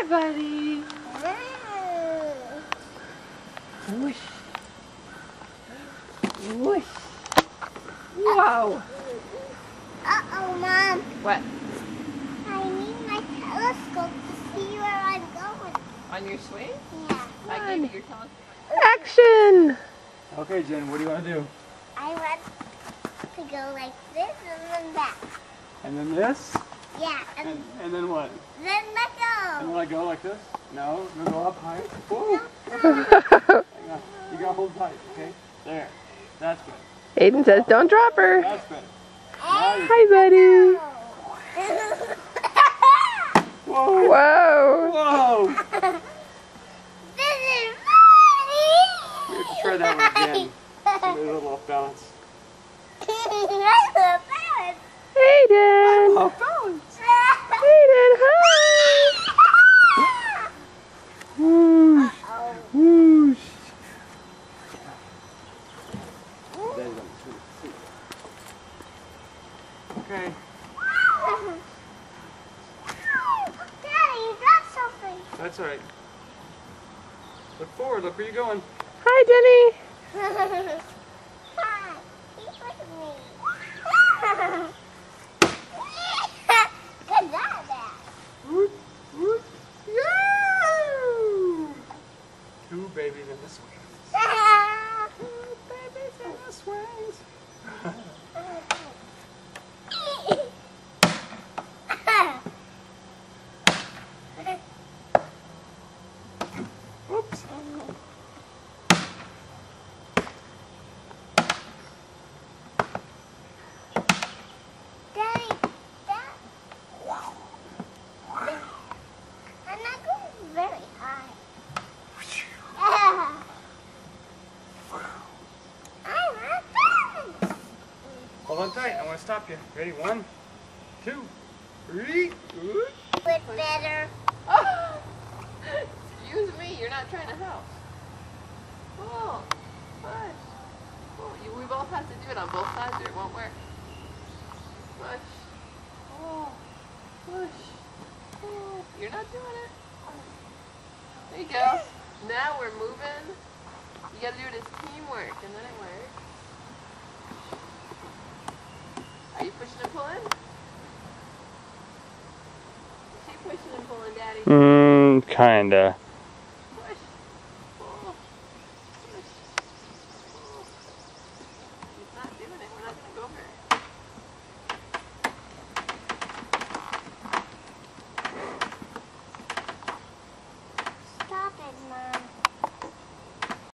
Hi, buddy. Whoosh. Whoosh. Whoa. Uh-oh, Mom. What? I need my telescope to see where I'm going. On your swing? Yeah. I gave you your telescope. Action! Okay, Jen, what do you want to do? I want to go like this and then that. And then this? Yeah, and And then what? then let And go. then I go like this? No, you go up high. Whoa! Hang on. You gotta hold tight, okay? There. That's good. Aiden says don't drop her. That's good. Now you... Hi, buddy. Whoa! Whoa. Whoa! This is funny. We have to try that one again. So there's a little off balance. Aiden. Off balance! Aiden, hi. Whoosh! Whoosh! There you go. Okay. Daddy, you dropped something. That's alright. Look forward. Look where you're going. Hi, Jenny. Hi, keep with me. Good job, Dad. Woot, woot, yeah! Two babies in the swings. Two babies in the swings. Oops. Daddy, Dad. I'm not going very high. I'm not done. Hold on tight. I want to stop you. Ready? 1, 2, 3. Woot. With better. Oh. Excuse me, you're not trying to help. Oh, push. Oh, we both have to do it on both sides or it won't work. Push. Oh, push. Oh, you're not doing it. There you go. Now we're moving. You gotta do it as teamwork and then it works. Are you pushing and pulling? Keep pushing and pulling, Daddy. Kinda. Push. Pull. Push. Pull. He's not doing it. We're not going to go over it. Stop it, Mom.